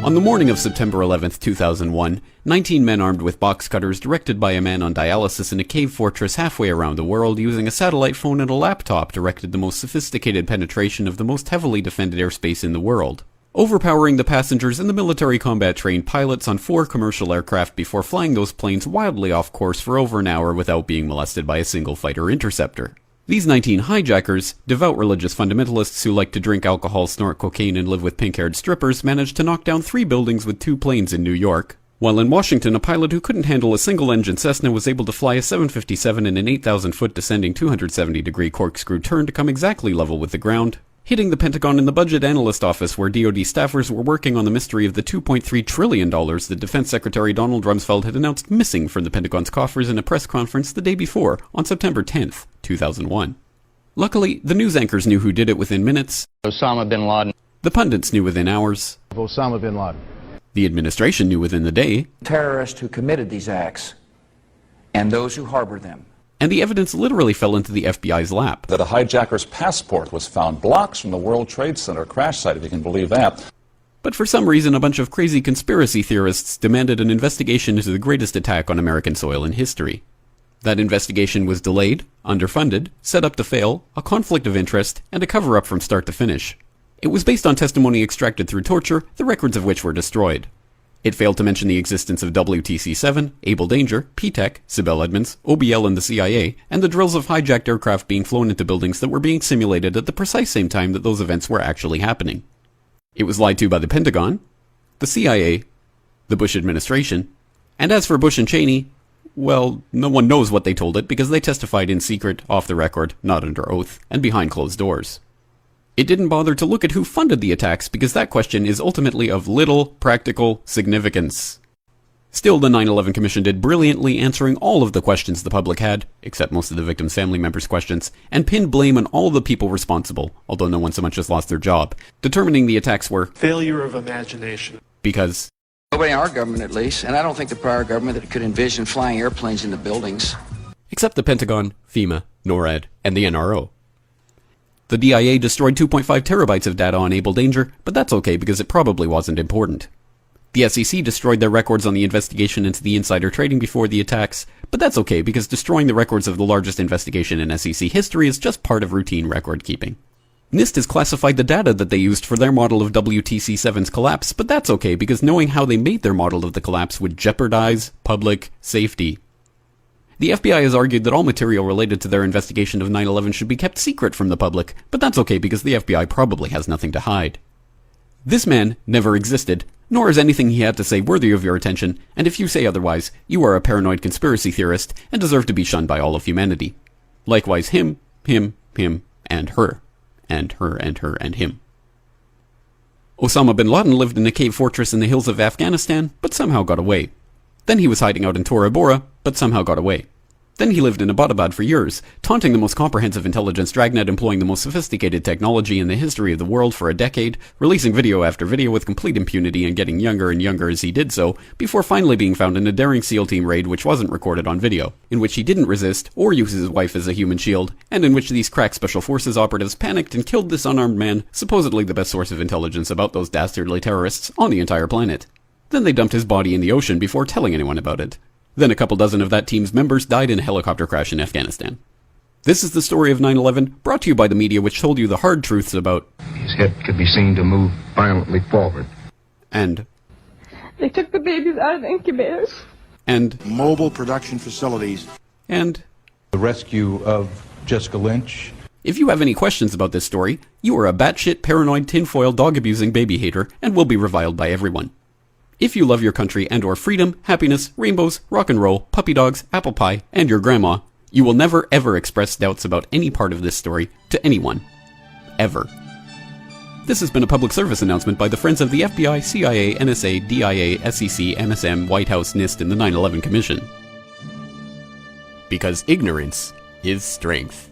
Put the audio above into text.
On the morning of September 11th, 2001, 19 men armed with box cutters directed by a man on dialysis in a cave fortress halfway around the world using a satellite phone and a laptop directed the most sophisticated penetration of the most heavily defended airspace in the world, overpowering the passengers and the military combat-trained pilots on 4 commercial aircraft before flying those planes wildly off course for over an hour without being molested by a single fighter interceptor. These 19 hijackers, devout religious fundamentalists who like to drink alcohol, snort cocaine, and live with pink-haired strippers, managed to knock down 3 buildings with 2 planes in New York, while in Washington a pilot who couldn't handle a single-engine Cessna was able to fly a 757 in an 8,000-foot descending 270-degree corkscrew turn to come exactly level with the ground, hitting the Pentagon in the budget analyst office where DoD staffers were working on the mystery of the $2.3 trillion that Defense Secretary Donald Rumsfeld had announced missing from the Pentagon's coffers in a press conference the day before, on September 10th, 2001. Luckily, the news anchors knew who did it within minutes. Osama bin Laden. The pundits knew within hours. Osama bin Laden. The administration knew within the day. Terrorists who committed these acts and those who harbor them. And the evidence literally fell into the FBI's lap. That a hijacker's passport was found blocks from the World Trade Center crash site, if you can believe that. But for some reason, a bunch of crazy conspiracy theorists demanded an investigation into the greatest attack on American soil in history. That investigation was delayed, underfunded, set up to fail, a conflict of interest, and a cover-up from start to finish. It was based on testimony extracted through torture, the records of which were destroyed. It failed to mention the existence of WTC-7, Able Danger, P-TECH, Sibel Edmonds, OBL and the CIA, and the drills of hijacked aircraft being flown into buildings that were being simulated at the precise same time that those events were actually happening. It was lied to by the Pentagon, the CIA, the Bush administration, and as for Bush and Cheney, well, no one knows what they told it because they testified in secret, off the record, not under oath, and behind closed doors. It didn't bother to look at who funded the attacks because that question is ultimately of little practical significance. Still, the 9/11 Commission did brilliantly answering all of the questions the public had, except most of the victims' family members' questions, and pinned blame on all the people responsible, although no one so much as lost their job, determining the attacks were failure of imagination. Because Nobody in our government, at least, and I don't think the prior government that could envision flying airplanes into buildings. Except the Pentagon, FEMA, NORAD, and the NRO. The DIA destroyed 2.5 terabytes of data on Able Danger, but that's okay because it probably wasn't important. The SEC destroyed their records on the investigation into the insider trading before the attacks, but that's okay because destroying the records of the largest investigation in SEC history is just part of routine record keeping. NIST has classified the data that they used for their model of WTC-7's collapse, but that's okay because knowing how they made their model of the collapse would jeopardize public safety. The FBI has argued that all material related to their investigation of 9/11 should be kept secret from the public, but that's okay because the FBI probably has nothing to hide. This man never existed, nor is anything he had to say worthy of your attention, and if you say otherwise, you are a paranoid conspiracy theorist and deserve to be shunned by all of humanity. Likewise him, and her. And her, and her, and him. Osama bin Laden lived in a cave fortress in the hills of Afghanistan, but somehow got away. Then he was hiding out in Tora Bora, but somehow got away. Then he lived in Abbottabad for years, taunting the most comprehensive intelligence dragnet employing the most sophisticated technology in the history of the world for a decade, releasing video after video with complete impunity and getting younger and younger as he did so, before finally being found in a daring SEAL team raid which wasn't recorded on video, in which he didn't resist or use his wife as a human shield, and in which these crack special forces operatives panicked and killed this unarmed man, supposedly the best source of intelligence about those dastardly terrorists on the entire planet. Then they dumped his body in the ocean before telling anyone about it. Then a couple dozen of that team's members died in a helicopter crash in Afghanistan. This is the story of 9/11, brought to you by the media which told you the hard truths about his head could be seen to move violently forward. And they took the babies out of the incubators. And mobile production facilities. And the rescue of Jessica Lynch. If you have any questions about this story, you are a batshit paranoid tinfoil dog-abusing baby hater and will be reviled by everyone. If you love your country and or freedom, happiness, rainbows, rock and roll, puppy dogs, apple pie, and your grandma, you will never ever express doubts about any part of this story to anyone. Ever. This has been a public service announcement by the Friends of the FBI, CIA, NSA, DIA, SEC, MSM, White House, NIST, and the 9/11 Commission. Because ignorance is strength.